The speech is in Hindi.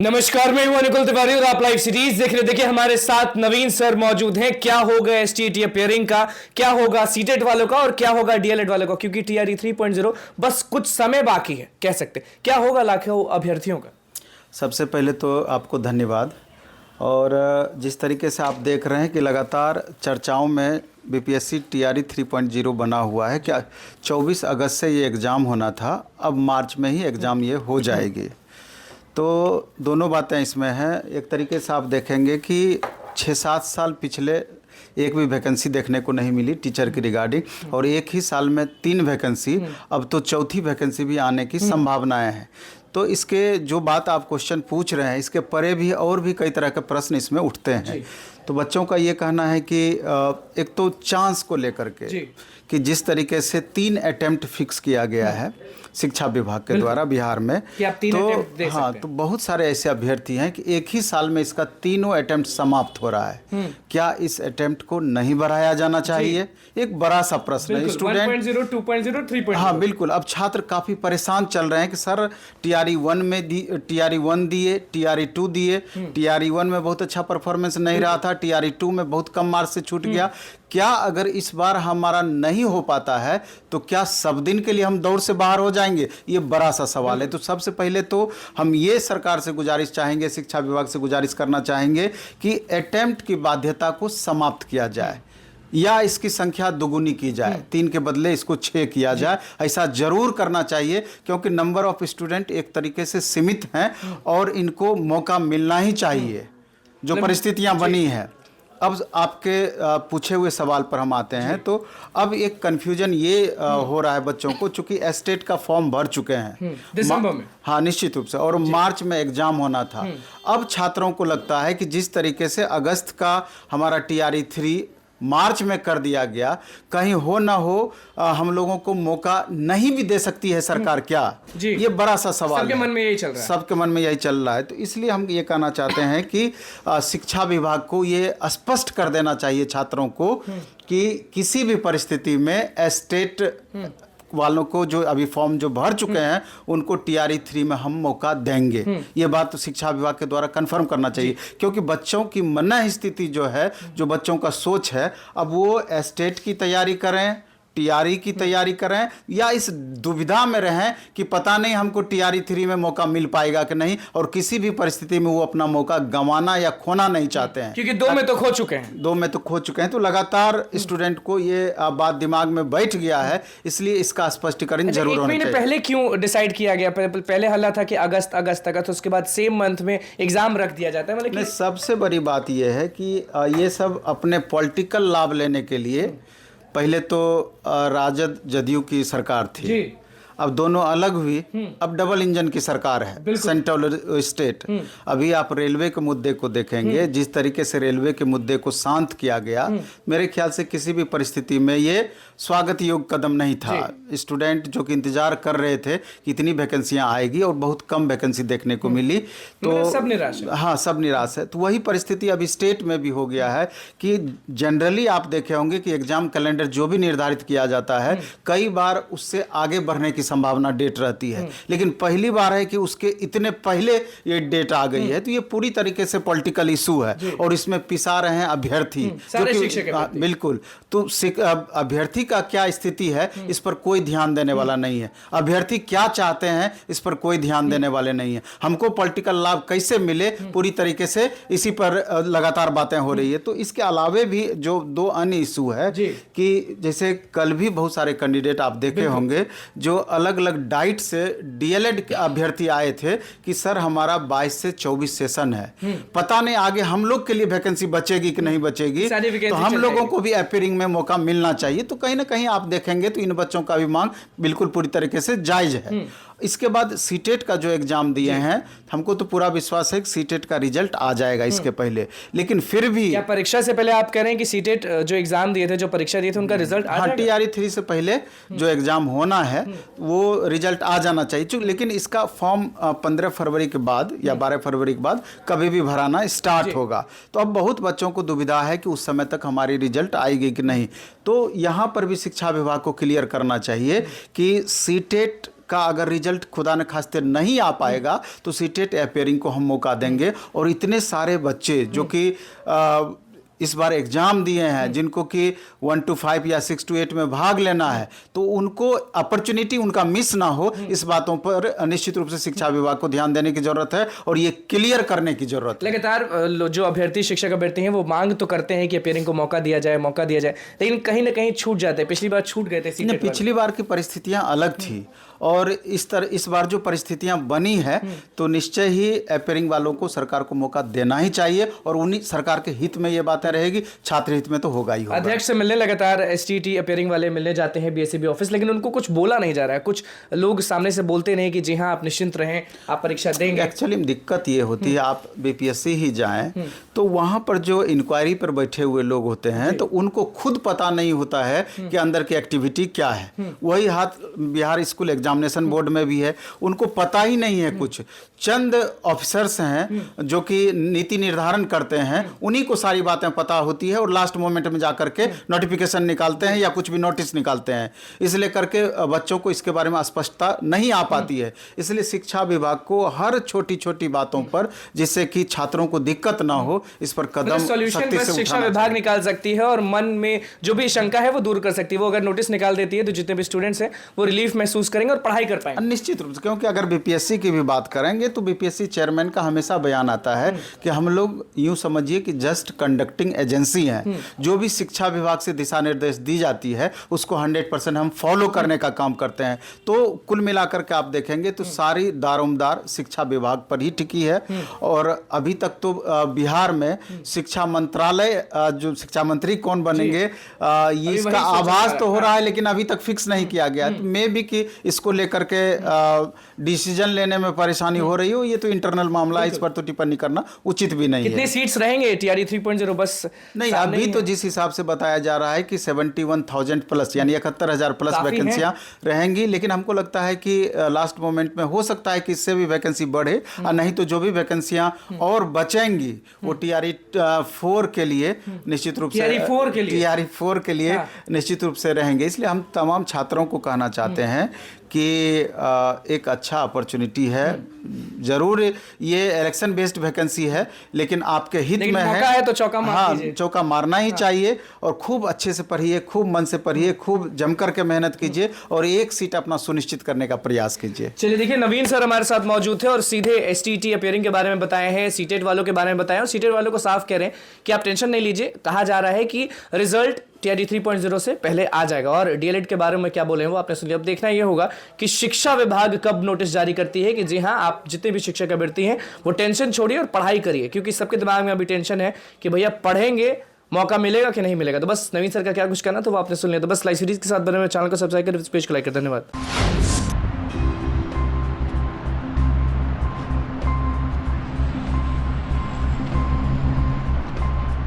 नमस्कार, मैं हूं निकुल तिवारी और आप लाइव सीरीज देख रहे। देखिए हमारे साथ नवीन सर मौजूद हैं। क्या होगा एसटीईटी अपियरिंग का, क्या होगा सीटेट वालों का और क्या होगा डीएलएड वालों का, क्योंकि टीआरई 3.0 बस कुछ समय बाकी है, कह सकते क्या होगा लाखों अभ्यर्थियों का। सबसे पहले तो आपको धन्यवाद। और जिस तरीके से आप देख रहे हैं कि लगातार चर्चाओं में बीपीएससी टीआरई 3.0 बना हुआ है। क्या 24 अगस्त से ये एग्ज़ाम होना था, अब मार्च में ही एग्ज़ाम ये हो जाएगी। तो दोनों बातें इसमें हैं। एक तरीके से आप देखेंगे कि 6-7 साल पिछले एक भी वैकेंसी देखने को नहीं मिली टीचर की रिगार्डिंग, और एक ही साल में 3 वैकेंसी, अब तो चौथी वैकेंसी भी आने की संभावनाएं हैं। तो इसके जो बात आप क्वेश्चन पूछ रहे हैं, इसके परे भी और भी कई तरह के प्रश्न इसमें उठते हैं। तो बच्चों का ये कहना है कि एक तो चांस को लेकर के कि जिस तरीके से 3 अटेम्प्ट फिक्स किया गया है शिक्षा विभाग के द्वारा बिहार में, कि आप 3 अटेम्प्ट दे सकते हैं। तो बहुत सारे ऐसे अभ्यर्थी हैं कि एक ही साल में इसका तीनों अटेम्प्ट समाप्त हो रहा है। क्या इस अटेम्प्ट को नहीं बढ़ाया जाना चाहिए? एक बड़ा सा प्रश्न है। स्टूडेंट 1.0, 2.0, 3.0। हाँ बिल्कुल। अब छात्र काफ़ी परेशान चल रहे हैं कि सर टीआरई 1 में टीआरई 1 दिए, टीआरई 2 दिए, टीआरई 1 में बहुत अच्छा परफॉर्मेंस नहीं रहा था, टीआरई 2 में बहुत कम मार्क्स से छूट गया। क्या अगर इस बार हमारा नहीं हो पाता है तो क्या सब दिन के लिए हम दौड़ से बाहर हो जाएंगे? ये बड़ा सा सवाल है। तो सबसे पहले तो हम ये सरकार से गुजारिश चाहेंगे, शिक्षा विभाग से गुजारिश करना चाहेंगे कि अटेम्प्ट की बाध्यता को समाप्त किया जाए या इसकी संख्या दुगुनी की जाए, 3 के बदले इसको 6 किया जाए। ऐसा जरूर करना चाहिए क्योंकि नंबर ऑफ स्टूडेंट एक तरीके से सीमित हैं और इनको मौका मिलना ही चाहिए जो परिस्थितियां बनी हैं। अब आपके पूछे हुए सवाल पर हम आते हैं। तो अब एक कन्फ्यूजन ये हो रहा है बच्चों को, चूंकि एस्टेट का फॉर्म भर चुके हैं दिसंबर में। हाँ निश्चित रूप से, और मार्च में एग्जाम होना था। अब छात्रों को लगता है कि जिस तरीके से अगस्त का हमारा टीआरई 3 मार्च में कर दिया गया, कहीं हो ना हो हम लोगों को मौका नहीं भी दे सकती है सरकार क्या? ये बड़ा सा सवाल सबके मन में यही चल रहा है। सबके मन में यही चल रहा है। तो इसलिए हम ये कहना चाहते हैं कि शिक्षा विभाग को ये स्पष्ट कर देना चाहिए छात्रों को कि किसी भी परिस्थिति में एस्टेट वालों को जो अभी फॉर्म जो भर चुके हैं उनको टीआरई 3 में हम मौका देंगे। ये बात तो शिक्षा विभाग के द्वारा कंफर्म करना चाहिए क्योंकि बच्चों की मन स्थिति जो है, जो बच्चों का सोच है, अब वो एस्टेट की तैयारी करें, टीआरई की तैयारी करें या इस दुविधा में रहें कि पता नहीं हमको टीआरई 3 में मौका मिल पाएगा कि नहीं, और किसी भी परिस्थिति में वो अपना मौका गंवाना या खोना नहीं चाहते हैं क्योंकि 2 में तो खो चुके हैं। 2 में तो खो चुके हैं। तो लगातार स्टूडेंट को ये बात दिमाग में बैठ गया है, इसलिए इसका स्पष्टीकरण जरूर होना चाहिए। पहले क्यों डिसाइड किया गया? पहले हल्ला था कि अगस्त तक, तो उसके बाद सेम मंथ में एग्जाम रख दिया जाता है। मतलब सबसे बड़ी बात यह है कि ये सब अपने पॉलिटिकल लाभ लेने के लिए, पहले तो राजद जदयू की सरकार थी, अब दोनों अलग हुई, अब डबल इंजन की सरकार है, सेंट्रल स्टेट। अभी आप रेलवे के मुद्दे को देखेंगे, जिस तरीके से रेलवे के मुद्दे को शांत किया गया, मेरे ख्याल से किसी भी परिस्थिति में ये स्वागत योग्य कदम नहीं था। स्टूडेंट जो कि इंतजार कर रहे थे कि इतनी वैकेंसियां आएगी और बहुत कम वैकेंसी देखने को मिली, तो सब निराश है। हाँ सब निराश है। तो वही परिस्थिति अभी स्टेट में भी हो गया है कि जनरली आप देखे होंगे कि एग्जाम कैलेंडर जो भी निर्धारित किया जाता है, कई बार उससे आगे बढ़ने की संभावना डेट रहती है, लेकिन पहली बार है कि उसके इतने पहले ये डेट आ गई है। तो ये पूरी तरीके से पॉलिटिकल इशू है और इसमें पिसा रहे हैं अभ्यर्थी, बिल्कुल। तो अभ्यर्थी का क्या स्थिति है इस पर कोई ध्यान देने वाला नहीं है, अभ्यर्थी क्या चाहते हैं इस पर कोई ध्यान देने वाले नहीं है। हमको पॉलिटिकल लाभ कैसे मिले, पूरी तरीके से इसी पर लगातार बातें हो रही है। तो इसके अलावे भी जो 2 अन्य इशू है कि जैसे कल भी बहुत सारे कैंडिडेट आप देखे होंगे जो अलग अलग डाइट से डीएलएड के अभ्यर्थी आए थे कि सर हमारा 22 से 24 सेशन है, पता नहीं आगे हम लोग के लिए वैकेंसी बचेगी कि नहीं बचेगी, तो हम लोगों को भी अपियरिंग में मौका मिलना चाहिए। तो कहीं ना कहीं आप देखेंगे तो इन बच्चों का भी मांग बिल्कुल पूरी तरीके से जायज है। इसके बाद सीटेट का जो एग्जाम दिए हैं, हमको तो पूरा विश्वास है कि सीटेट का रिजल्ट आ जाएगा इसके पहले, लेकिन फिर भी क्या परीक्षा से पहले आप कह रहे हैं कि सीटेट जो एग्जाम दिए थे, जो परीक्षा दिए थे, उनका रिजल्ट आ जाएगा? टीआरई 3 से पहले जो एग्जाम होना है वो रिजल्ट आ जाना चाहिए, लेकिन इसका फॉर्म 15 फरवरी के बाद या 12 फरवरी के बाद कभी भी भराना स्टार्ट होगा। तो अब बहुत बच्चों को दुविधा है कि उस समय तक हमारी रिजल्ट आएगी कि नहीं। तो यहाँ पर भी शिक्षा विभाग को क्लियर करना चाहिए कि सीटेट का अगर रिजल्ट खुदा न खास्ते नहीं आ पाएगा तो सीटेट अपेयरिंग को हम मौका देंगे। और इतने सारे बच्चे जो कि इस बार एग्जाम दिए हैं, जिनको कि 1 to 5 या 6 to 8 में भाग लेना है, तो उनको अपॉर्चुनिटी उनका मिस ना हो, इस बातों पर निश्चित रूप से शिक्षा विभाग को ध्यान देने की जरूरत है और ये क्लियर करने की जरूरत है। लगातार जो अभ्यर्थी शिक्षक अभ्यर्थी हैं वो मांग तो करते हैं कि अपियरिंग को मौका दिया जाए, लेकिन कहीं ना कहीं छूट जाते हैं। पिछली बार छूट गए थे सीटेट वाले। पिछली बार की परिस्थितियां अलग थी और इस बार जो परिस्थितियां बनी है तो निश्चय ही अपियरिंग वालों को सरकार को मौका देना ही चाहिए और उन्हीं सरकार के हित में ये बातें रहेगी, छात्र हित में तो होगा ही होगा। अध्यक्ष से मिलने लगातार एसटीटी अपियरिंग वाले मिलने जाते हैं बीएसईबी ऑफिस, लेकिन उनको कुछ बोला नहीं जा रहा है। कुछ लोग सामने से बोलते नहीं कि जी हाँ आप निश्चिंत रहें, आप परीक्षा देंगे। एक्चुअली दिक्कत ये होती है, आप बीपीएससी ही जाएं तो वहां पर जो इंक्वायरी पर बैठे हुए लोग होते हैं तो उनको खुद पता नहीं होता है कि अंदर की एक्टिविटी क्या है। वही हाथ बिहार स्कूल एग्जामिनेशन बोर्ड में भी है, उनको पता ही नहीं है कुछ। चंद ऑफिसर्स हैं जो कि नीति निर्धारण करते हैं, उन्हीं को सारी बातें पता होती है और लास्ट मोमेंट में जाकर के नोटिफिकेशन निकालते हैं या कुछ भी नोटिस निकालते हैं। इसलिए करके बच्चों को इसके बारे में स्पष्टता नहीं आ पाती है। इसलिए शिक्षा विभाग को हर छोटी छोटी बातों पर, जिससे कि छात्रों को दिक्कत ना हो, इस पर कदम सख्ती से शिक्षा विभाग निकाल सकती है और मन में जो भी शंका है वो दूर कर सकती है। वो अगर नोटिस निकाल देती है तो जितने भी स्टूडेंट्स हैं वो रिलीफ महसूस करेंगे और पढ़ाई कर पाएंगे निश्चित रूप से। क्योंकि अगर बीपीएससी की भी बात करेंगे तो बीपीएससी चेयरमैन का हमेशा बयान आता है कि हम लोग यूं समझिए कि जस्ट कंडक्टिंग एजेंसी हैं। जो भी शिक्षा विभाग से दिशा निर्देश दी जाती है उसको 100% हम फॉलो करने का काम करते हैं। तो कुल मिलाकर के आप देखेंगे तो सारी दारोमदार शिक्षा विभाग पर ही टिकी है। और अभी तक तो बिहार में शिक्षा मंत्रालय, जो शिक्षा मंत्री कौन बनेंगे, ये इसका आभास तो हो रहा है लेकिन अभी तक फिक्स नहीं किया गया। तो मे भी कि इसको लेकर के डिसीजन लेने में परेशानी हो रही हो, ये तो इंटरनल मामला है, इस पर तो टिप्पणी करना उचित भी नहीं है। कितने सीट्स रहेंगे टीआरई 3.0? बस नहीं, अभी तो जिस हिसाब से बताया जा रहा है कि 71,000 प्लस यानी 71,000 प्लस वैकेंसियां रहेंगी, लेकिन हमको लगता है कि लास्ट मोमेंट में हो सकता है कि इससे भी वैकेंसी बढ़े, और नहीं तो जो भी वैकेंसियां और बचेंगी वो टीआरई 4 के लिए निश्चित रूप से टीआरई 4 के लिए निश्चित रूप से रहेंगे। इसलिए हम तमाम छात्रों को कहना चाहते हैं कि एक अच्छा अपॉर्चुनिटी है। जरूर ये इलेक्शन बेस्ड वैकेंसी है लेकिन आपके हित में है तो चौका मार दीजिए। चौका मारना ही चाहिए और खूब अच्छे से पढ़िए, खूब मन से पढ़िए, खूब जमकर के मेहनत कीजिए और एक सीट अपना सुनिश्चित करने का प्रयास कीजिए। चलिए देखिए, नवीन सर हमारे साथ मौजूद थे और सीधे एसटीटी अपियरिंग के बारे में बताए हैं, सीटेट वालों के बारे में बताया और सीटेट वालों को साफ कह रहे हैं कि आप टेंशन नहीं लीजिए। कहा जा रहा है कि रिजल्ट टीआरई 3.0 से पहले आ जाएगा। और डीएलएड के बारे में क्या बोले हैं वो आपने सुन लिया। अब देखना ये होगा कि शिक्षा विभाग कब नोटिस जारी करती है कि जी हाँ आप जितने भी शिक्षक अभ्यर्थी हैं वो टेंशन छोड़िए और पढ़ाई करिए, क्योंकि सबके दिमाग में अभी टेंशन है कि भैया पढ़ेंगे, मौका मिलेगा कि नहीं मिलेगा। तो बस नवीन सर का क्या कुछ कहना तो वो आपने सुन लिया। तो बस लाइव सीरीज के साथ बने हुए चैनल को सब्सक्राइब कर पेज को लाइक कर। धन्यवाद।